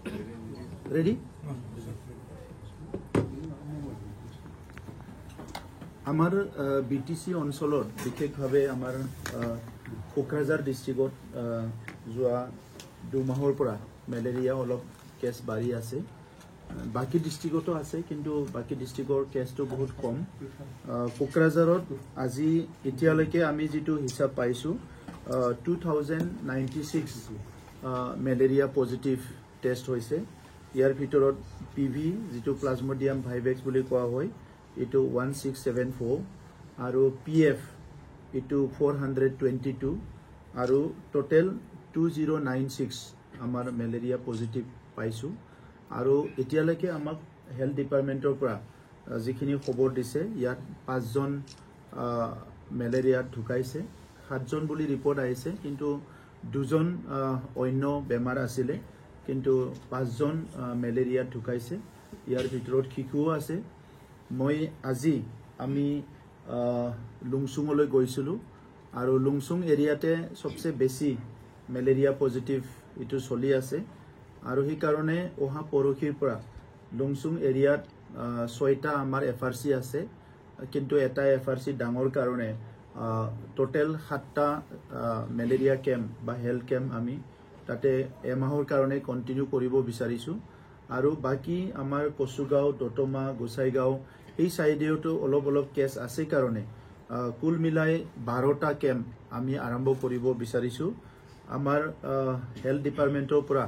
Ready? Amar BTC অঞ্চলত বিশেষভাৱে আমাৰ কোকৰাঝাৰ ডিস্ট্ৰিক্টত যোৱা 2 মাহৰ পৰা মেলেৰিয়া অলপ কেছ বাঢ়ি আছে বাকি ডিস্ট্ৰিক্টতো আছে কিন্তু বাকি ডিস্ট্ৰিক্টৰ কেছটো বহুত কম কোকৰাঝাৰত আজি এতিয়ালৈকে আমি যেটো হিসাব পাইছো 2096 মেলেৰিয়া পজিটিভ টেষ্ট হৈছে ইয়াৰ ভিতৰত পিভি যেটো প্লাজমোডিয়াম ভাইভেক্স বুলি কোৱা হয় Itu 1674 aru PF itu 422 aru total 2096 amar malaria positive paisu aru etialeke amak health department or pura jikhini khobor dise yat 5 jon malaria dhukaise 7 jon boli report aise kintu 2 jon onno bemar asile kintu 5 jon malaria dhukaise yar bitorot khikuo ase মই আজি আমি লুংসুংলৈ গৈছিলো আৰু লুংসুং এৰিয়াতে সবচে বেছি malaria positive ইটো চলি আছে আৰু সেই কাৰণে ওহা পৰখিৰ পৰা লুংসুং এৰিয়াত 6টা আমাৰ এফআৰসি আছে কিন্তু এটা এফআৰসি ডাঙৰ কাৰণে টোটাল 7টা মেলেৰিয়া ক্যাম্প বা হেলথ ক্যাম্প আমি তাতে এমাহৰ কাৰণে কন্টিনিউ কৰিব বিচাৰিছো আৰু বাকি আমাৰ কসুগাঁও দতমা গোসাইগাঁও এই সাইডেওটো অলপ কেস আছে কাৰণে কুল মিলাই 12টা ক্যাম্প আমি আৰম্ভ কৰিব বিচাৰিছো আমাৰ হেলথ ডিপাৰ্টমেন্টৰ পৰা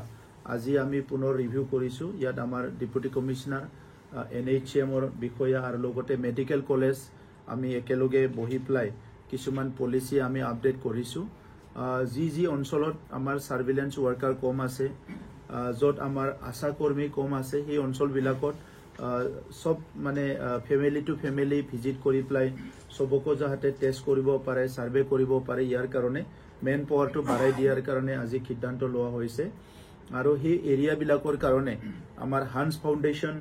আজি আমি পুনৰ ৰিভিউ কৰিছো ইয়াত আমাৰ ডেপুটি কমিশনাৰ NHM ৰ বিষয়া আৰু লগতে মেডিকেল কলেজ আমি একেলগে বহি প্লাই কিছুমান পলিসি আমি আপডেট কৰিছো জি অঞ্চলত আমাৰ সাৰ্ভিলেন্স ওয়াৰ্কাৰ কম আছে যত আমাৰ আশা কৰ্মী কম আছে এই অঞ্চল বিলাকত সব মানে ফ্যামিলি টু ফ্যামিলি ভিজিট কৰি প্লাই সবকো যাহাতে টেস্ট কৰিব পাৰে সাৰ্ভে কৰিব পাৰে ইয়াৰ কাৰণে মেন পাৱাৰটো বঢ়াই দিয়াৰ কাৰণে আজি সিদ্ধান্ত লোৱা হৈছে আৰু এই এৰিয়া বিলাকৰ কাৰণে আমাৰ হান্স ফাউন্ডেশন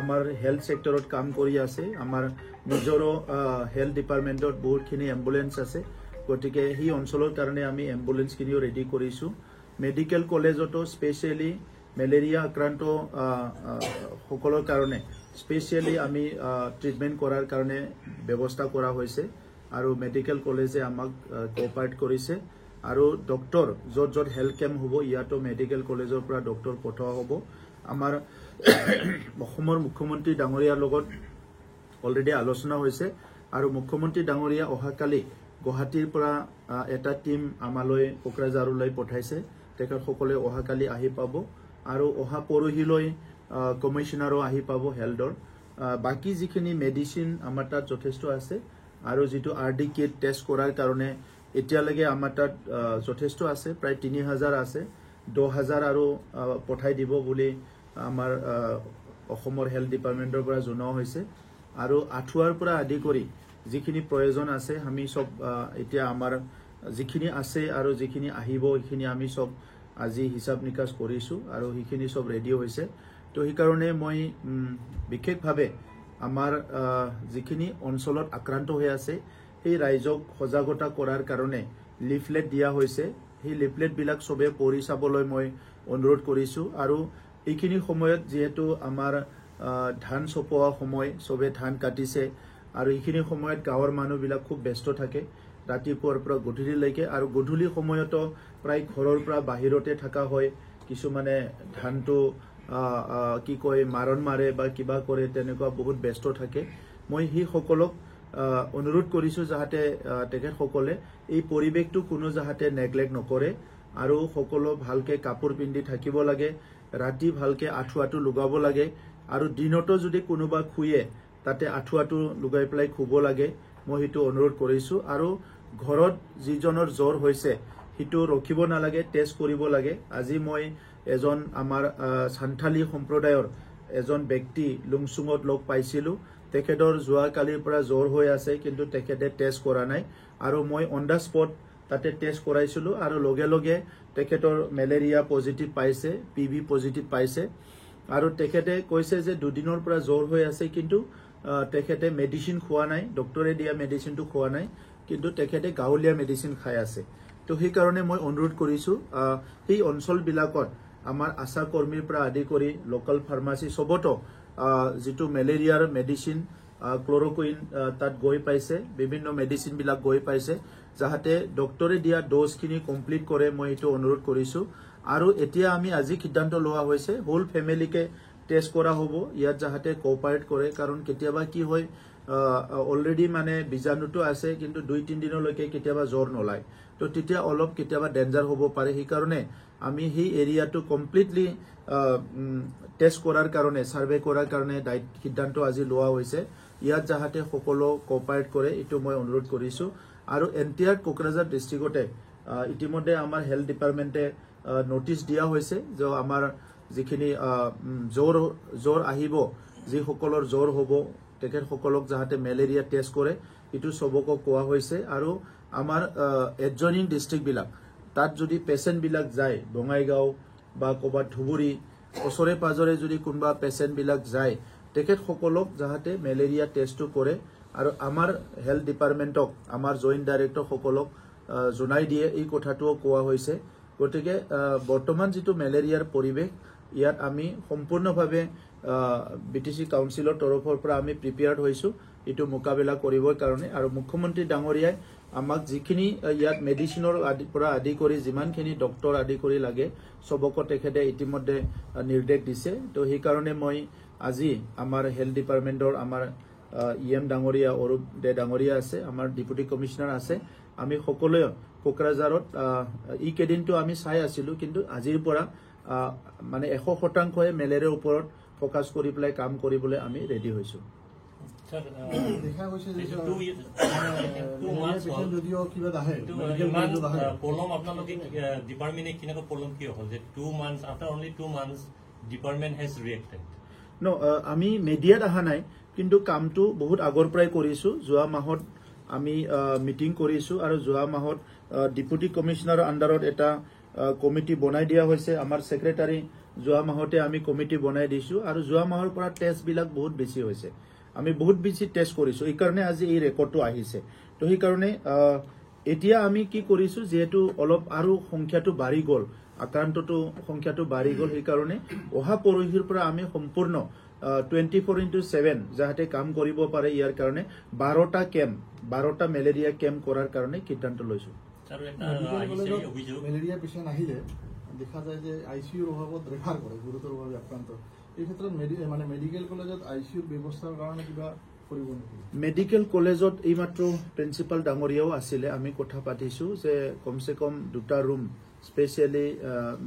আমাৰ হেলথ সেক্টৰত কাম কৰি আছে আমাৰ নিজৰো হেলথ ডিপাৰ্টমেন্টত বহুতখিনি এম্বুলেন্স আছে গতিকে এই অঞ্চলৰ কাৰণে আমি এম্বুলেন্স কিনিও ৰেডি কৰিছো মেডিকেল কলেজতো স্পেশালি মেলেৰিয়া আক্ৰান্ত সকলৰ কাৰণে স্পেশালি আমি ট্ৰিটমেন্ট কৰাৰ কাৰণে ব্যৱস্থা কৰা হৈছে আৰু মেডিকেল কলেজে আমাক কোঅপাৰেট কৰিছে আৰু ডক্টৰ যত হেলথ ক্যাম্প হ'ব ইয়াতো মেডিকেল কলেজৰ পৰা ডক্টৰ পঠোৱা হ'ব আমাৰ অসমৰ মুখ্যমন্ত্ৰী ডাঙৰীয়াৰ লগত অলৰেডি আলোচনা হৈছে আৰু মুখ্যমন্ত্ৰী ডাঙৰীয়া অহাকালি গুৱাহাটীৰ পৰা এটা টিম আমালৈ কোকৰাঝাৰলৈ পঠাইছে তেখেত সকলে অহাকালি আহি পাব আৰু অহা পৰহিলৈ কমিশনাৰো আহি পাব হেলথৰ বাকি যিখিনি মেডিসিন আমাৰ তাত যথেষ্ট আছে আৰু যেটো আৰডি কিট টেষ্ট কৰাৰ কাৰণে এতিয়ালৈকে আমাৰ তাত যথেষ্ট আছে প্ৰায় 3000 আছে 10000 আৰু পঠাই দিব বুলি আমাৰ অসমৰ হেলথ ডিপাৰ্টমেন্টৰ পৰা জনোৱা হৈছে আৰু আঠুৱাৰ পৰা আদি কৰি যিখিনি প্ৰয়োজন আছে আমি সব এতিয়া আমাৰ যিখিনি আছে আৰু যিখিনি আহিব এইখিনি আমি সব আজি হিসাব নিকাশ কৰিছো আৰু এইখিনি সব ৰেডি হৈছে তো এই কাৰণে মই বিশেষভাৱে আমাৰ যিখিনি অঞ্চলত আক্ৰান্ত হৈ আছে এই ৰাইজক সজাগতা কৰাৰ কাৰণে লিফলেট দিয়া হৈছে এই লিফলেট বিলাক সবে পঢ়ি চাবলৈ মই অনুৰোধ কৰিছো আৰু এইখিনি সময়ত যেহেতু আমাৰ ধান চপোৱা সময় সবে ধান কাটিছে আৰু এইখিনি সময়ত গাঁৱৰ মানুহবিলাক খুব ব্যস্ত থাকে ৰাতিপুৱাৰ পৰা গধূলিলৈকে আৰু গধূলি সময়তো প্ৰায় ঘৰৰ পৰা বাহিৰতে থাকা হয় কিছু মানে ধানটো কি কয় মাৰণ মাৰে বা কিবা কৰে তেনেকুৱা বহুত ব্যস্ত থাকে মই হি সকলক অনুৰোধ কৰিছো যাহাতে তেখেত সকলে এই পৰিবেশটো কোনো যাহাতে নেগলেক্ট নকৰে আৰু সকলো ভালকে কাপোৰ পিন্ধি থাকিব লাগে ৰাতি ভালকে আঠুৱাটো লগাব লাগে আৰু দিনতো যদি কোনোবা খুয়ে তাতে আঠুৱাটো লগাই প্লাই খুব লাগে মই হিটো অনুৰোধ কৰিছো আৰু ঘৰত যিজনৰ জ্বৰ হৈছে হিটো ৰখিব নালাগে টেষ্ট কৰিব লাগে আজি মই এজন আমাৰ সান্থালী সম্প্ৰদায়ৰ এজন ব্যক্তি লুংসুঙত লগ পাইছিলো তেখেতৰ যোৱা কালিৰ পৰা জ্বৰ হৈ আছে কিন্তু তেখেতে টেষ্ট কৰা নাই আৰু মই অন দা স্পট তাতে টেষ্ট কৰাইছিলো আৰু লগে লগে তেখেতৰ মেলেৰিয়া পজিটিভ পাইছে পিভি পজিটিভ পাইছে আৰু তেখেতে কৈছে যে দুদিনৰ পৰা জ্বৰ হৈ আছে কিন্তু তেখেতে মেডিসিন খোৱা নাই ডক্টৰে দিয়া মেডিসিনটো খোৱা নাই কিন্তু তেখেতে গাঁৱলীয়া মেডিসিন খাই আছে তো সেই কাৰণে মই অনুৰোধ কৰিছো এই অঞ্চল বিলাকত আমাৰ আশা কৰ্মীৰ পৰা আদি কৰি লোকেল ফাৰ্মাচী সবতো যেটো মেলেৰিয়াৰ মেডিচিন ক্লোৰোকুইন তাত গৈ পাইছে বিভিন্ন মেডিচিন বিলাক গৈ পাইছে যাহাতে ডক্টৰে দিয়া ডোজখিনি কমপ্লিট কৰে মই এটো অনুৰোধ কৰিছো আৰু এতিয়া আমি আজি সিদ্ধান্ত লোৱা হৈছে হোল ফ্যামিলিকে টেষ্ট কৰা হ'ব ইয়াত যাহাতে কোঅপাৰেট কৰে কাৰণ কেতিয়াবা কি হয় অলৰেডি মানে বিজাণুটো আছে কিন্তু 2-3 দিনলৈকে কেতিয়াবা জ্বৰ নলায় তো তেতিয়া অলপ কেতিয়াবা ডেঞ্জাৰ হ'ব পাৰে সেই কাৰণে আমি সেই এৰিয়াটো কমপ্লিটলি টেষ্ট কৰাৰ কাৰণে সাৰ্ভে কৰাৰ কাৰণে সিদ্ধান্ত আজি লোৱা হৈছে ইয়াত যাহাতে সকলো কোঅপাৰেট কৰে এটো মই অনুৰোধ কৰিছো আৰু এনটিআৰ কোকৰাঝাৰ ডিস্ট্ৰিক্টতে ইতিমধ্যে আমাৰ হেলথ ডিপাৰ্টমেন্টে নোটিস দিয়া হৈছে যে আমাৰ যিখিনি জ্বৰ আহিব যি সকলৰ জ্বৰ হ'ব তেখেত সকলক যাহাতে মেলেৰিয়া টেষ্ট কৰে এটো সবকক কোৱা হৈছে আৰু আমাৰ এডজইনিং ডিস্ট্ৰিক্ট বিলাক তাত যদি পেশেন্ট বিলাক যায় বঙাইগাঁও বা কবাত ধুবুৰী ওচৰে পাজৰে যদি কোনবা পেশেন্ট বিলাক যায় তেখেত সকলক যাহাতে মেলেৰিয়া টেষ্টটো কৰে আৰু আমাৰ হেলথ ডিপাৰ্টমেন্টক আমাৰ জয়েন্ট ডাইৰেক্টৰ সকলক জনাই দিয়ে এই কথাটোও কোৱা হৈছে গতিকে বৰ্তমান যেটো মেলেৰিয়াৰ পৰিবেশ ইয়াত আমি সম্পূৰ্ণভাৱে বিটিসি কাউন্সিলৰ তৰফৰ পৰা আমি প্ৰিপেয়াৰ্ড হৈছো এটো মোকাবিলা কৰিবৰ কাৰণে আৰু মুখ্যমন্ত্ৰী ডাঙৰীয়াই আমাক যিখিনি ইয়াত মেডিচিনৰ পৰা আদি কৰি যিমানখিনি ডক্টৰ আদি কৰি লাগে সবক তেখেতে ইতিমধ্যে নিৰ্দেশ দিছে তো সেই কাৰণে মই আজি আমাৰ হেলথ ডিপাৰ্টমেন্টৰ আমাৰ ইএম ডাঙৰীয়া অৰূপ দে ডাঙৰীয়া আছে আমাৰ ডেপুটি কমিশনাৰ আছে আমি সকলোৱে কোকৰাঝাৰত ই কেদিনটো আমি চাই আছিলো কিন্তু আজিৰ পৰা মানে 100% মেলেৰিয়াৰ ওপৰত ফোকাস কৰি প্লাই কাম কৰিবলৈ আমি ৰেডি হৈছো স্যাৰ দেখা গৈছে যে 2 মান্থস যদিও কিবা আহে প্ৰবলেম আপোনালোকে ডিপাৰ্টমেন্টে কিনেকৈ প্ৰবলেম কি হ'ল যে 2 months after only 2 months department has reacted no আমি মিডিয়াত আহা নাই কিন্তু কামটো বহুত আগৰ পৰাই কৰিছো যোৱা মাহত আমি মিটিং কৰিছো আৰু যোৱা মাহত ডেপুটি কমিশনাৰৰ আন্ডাৰত এটা কমিটি বনাই দিয়া হৈছে আমাৰ সেক্ৰেটাৰী যোৱা মাহতে আমি কমিটি বনাই দিছো আৰু যোৱা মাহৰ পৰা টেষ্ট বিলাক বহুত বেছি হৈছে আমি বহুত বেছি টেষ্ট কৰিছো এই কাৰণে আজি এই ৰেকৰ্ডটো আহিছে তো সেই কাৰণে এতিয়া আমি কি কৰিছো যেহেতু অলপ আৰু সংখ্যাটো বাঢ়ি গল আক্ৰান্তটো সংখ্যাটো বাঢ়ি গল এই কাৰণে অহা পৰহিৰ পৰা আমি সম্পূৰ্ণ 24/7 যাহাতে কাম কৰিব পাৰে ইয়াৰ কাৰণে 12টা কেম্প 12টা মেলেৰিয়া কেম্প কৰাৰ কাৰণে সিদ্ধান্ত লৈছো স্যাৰ এটা অভিযোগ মেলেৰিয়া পেশেন্ট আহিলে দেখা যায় যে আইসিইউৰ অভাৱত ৰেফাৰ কৰে গুৰুতৰভাৱে আক্ৰান্ত এই ক্ষেত্ৰত মানে মেডিকেল কলেজত আইসিইউৰ ব্যৱস্থাৰ কাৰণে কিবা কৰিব নেকি মেডিকেল কলেজত এইমাত্ৰ প্ৰিন্সিপাল ডাঙৰীয়াও আছিলে আমি কথা পাতিছো যে কমসে কম 2টা ৰুম স্পেশালি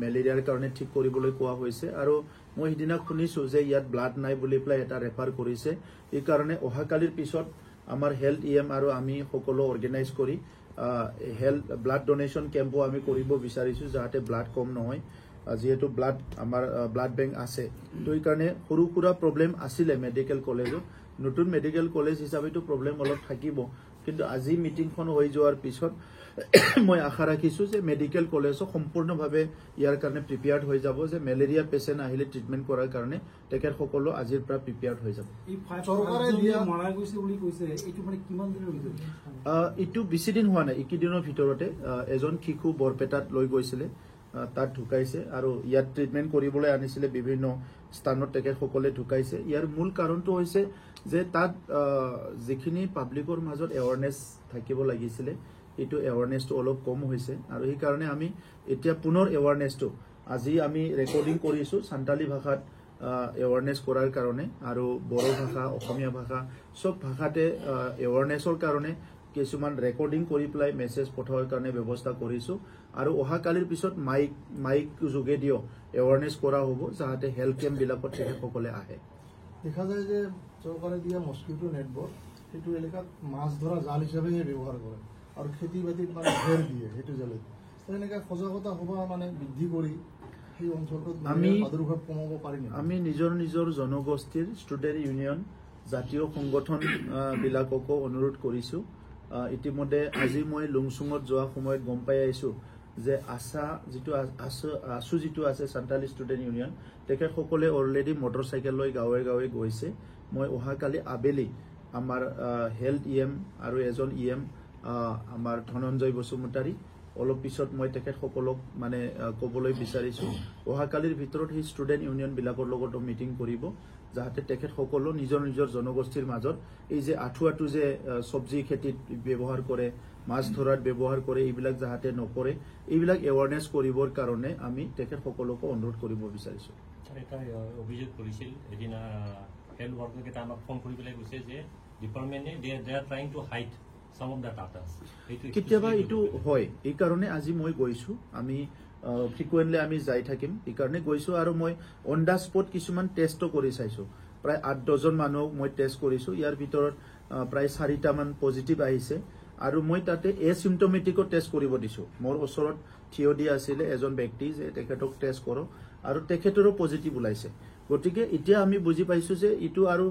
মেলেৰিয়াৰ কাৰণে ঠিক কৰিবলৈ কোৱা হৈছে আৰু মই হিদিনা শুনিছো যে ইয়াত ব্লাড নাই বুলি প্লাই এটা ৰেফাৰ কৰিছে এই কাৰণে অহাকালিৰ পিছত আমাৰ হেলথ ইএম আৰু আমি সকলো অৰ্গানাইজ কৰি হেলথ ব্লাড ডোনেশন কেম্পো আমি কৰিব বিচাৰিছো যাতে ব্লাড কম নহয় যেহেতু ব্লাড আমাৰ ব্লাড বেংক আছে তো এই কাৰণে সৰু সুৰা প্ৰবলেম আছিল মেডিকেল কলেজত নতুন মেডিকেল কলেজ হিচাপেটো প্ৰবলেম অলপ থাকিব কিন্তু আজি মিটিংখন হৈ যোৱাৰ পিছত মই আশা ৰাখিছো যে মেডিকেল কলেজ সম্পূৰ্ণভাৱে ইয়াৰ কাৰণে প্ৰিপেয়াৰ্ড হৈ যাব যে মেলেৰিয়া পেশেন্ট আহিলে ট্ৰিটমেন্ট কৰাৰ কাৰণে তেখেত সকলো আজিৰ পৰা প্ৰিপেয়াৰ্ড হৈ যাব এই চৰকাৰে দিয়া মৰা গৈছে বুলি কৈছে এইটো মানে কিমান দিনৰ ভিতৰত ইটো বেছি দিন হোৱা নাই একেদিনৰ ভিতৰতে এজন শিশু বৰপেটাত লৈ গৈছিলে তাত ঢুকাইছে আৰু ইয়াত ট্ৰিটমেন্ট কৰিবলৈ আনিছিলে বিভিন্ন স্থানত তেখেত সকলে ঢুকাইছে ইয়াৰ মূল কাৰণটো হৈছে যে তাত যিখিনি পাব্লিকৰ মাজত এৱাৰনেছ থাকিব লাগিছিলে এটো এৱাৰনেছটো অলপ কম হৈছে আৰু এই কাৰণে আমি এতিয়া পুনৰ এৱাৰনেছটো আজি আমি ৰেকৰ্ডিং কৰিছো সান্তালী ভাষাত এৱাৰনেছ কৰাৰ কাৰণে আৰু বড়ো ভাষা অসমীয়া ভাষা সব ভাষাতে এৱাৰনেছৰ কাৰণে কিছুমান ৰেকৰ্ডিং কৰি প্লাই মেছেজ পঠাৱাৰ কাৰণে ব্যৱস্থা কৰিছো আৰু অহাকালিৰ পিছত মাইক যোগেদিও এৱাৰনেছ কৰা হ'ব যাতে হেলথ কেম্প বিলাকত সকলে আহে দেখা যায় যে চৰকাৰে দিয়া মস্কিটো নেটবৰ্ক সেইটো এলেকাত মাছ ধৰা জাল হিচাপে ব্যৱহাৰ কৰে আৰু খেতি বাতিত মানে ঘেৰ দিয়ে সেইটো জালে এনেকা সজাগতা হবা মানে বৃদ্ধি কৰি সেই অঞ্চলটোত আমি প্ৰাদুৰ্ভাৱ কমাব পাৰিম আমি নিজৰ জনগোষ্ঠীৰ ষ্টুডেণ্ট ইউনিয়ন জাতীয় সংগঠন বিলাককো অনুৰোধ কৰিছো ইতিমধ্যে আজি মই লুংচুঙত যোৱা সময়ত গম পাই আহিছো যে আছু যিটো আছে সান্তালী ষ্টুডেণ্ট ইউনিয়ন তেখেত সকলে অলৰেডি মটৰচাইকেল লৈ গাঁৱে গাঁৱে গৈছে মই অহাকালি আবেলি আমাৰ হেলথ ইএম আৰু এজন ইএম আমাৰ ধনঞ্জয় বসুমতাৰী অলপ পিছত মই তেখেতসকলক মানে ক'বলৈ বিচাৰিছোঁ অহাকালিৰ ভিতৰত সেই ষ্টুডেণ্ট ইউনিয়নবিলাকৰ লগতো মিটিং কৰিব যাতে তেখেতসকলো নিজৰ নিজৰ জনগোষ্ঠীৰ মাজত এই যে আঁঠুৱাটো যে চব্জি খেতিত ব্যৱহাৰ কৰে মাছ ধৰাত ব্যৱহাৰ কৰে এইবিলাক যাতে নকৰে এইবিলাক এৱাৰনেছ কৰিবৰ কাৰণে আমি তেখেতসকলকো অনুৰোধ কৰিব বিচাৰিছোঁ এটা অভিযোগ কৰিছিল এদিনা হেল্থ ওয়াৰ্কাৰকে আমাক ফোন কৰি পেলাই কৈছে যে ডিপার্টমেন্টে they are trying to hide some of the status কেতিয়াবা এইটো হয় এই কাৰণে আজি মই গৈছো আমি ফ্ৰিকুৱেণ্টলি আমি যাই থাকিম এই কাৰণে গৈছো আৰু মই অন দা স্পট কিছুমান টেষ্টও কৰি চাইছো প্ৰায় 8-10 মানুহক মই টেষ্ট কৰিছো ইয়াৰ ভিতৰত প্ৰায় 4টা মান পজিটিভ আহিছে আৰু মই তাতে এচিম্পটমেটিকো টেষ্ট কৰিব দিছো মোৰ ওচৰত থিয় দি আছিল এজন ব্যক্তি যে তেখেতক টেষ্ট কৰক আৰু তেখেতৰো পজিটিভ ওলাইছে গতিকে এতিয়া আমি বুজি পাইছো যে ইটো আৰু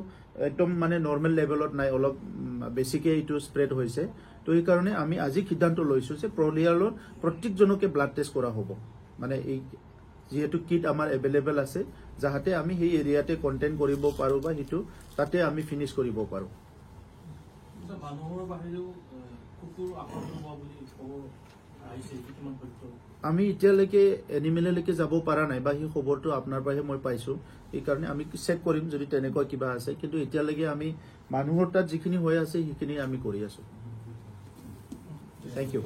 একদম মানে নৰ্মেল লেভেলত নাই অলপ বেছিকে ইটো স্প্ৰেড হৈছে তো এই কাৰণে আমি আজি সিদ্ধান্ত লৈছো যে পৰিয়ালৰ প্ৰত্যেকজনকে ব্লাড টেষ্ট কৰা হ'ব মানে এই যেহেতু কিট আমাৰ এভেইলেবল আছে যাতে আমি সেই এৰিয়াতে কন্টেইন কৰিব পাৰো বা হিটো তাতে আমি ফিনিশ কৰিব পাৰো মানুহৰ বাহিৰেও কুকুৰ আক্ৰমণ হোৱা বুলি ক'ব আহিছে কিছুমান তথ্য আমি এতিয়ালৈকে এনিমেললৈকে যাব পৰা নাই বা সেই খবৰটো আপোনাৰ পৰাহে মই পাইছো এই কাৰণে আমি চেক কৰিম যদি তেনেকুৱা কিবা আছে কিন্তু এতিয়ালৈকে আমি মানুহৰ তাত যিখিনি হৈ আছে সেইখিনি আমি কৰি আছো থ্যাংক ইউ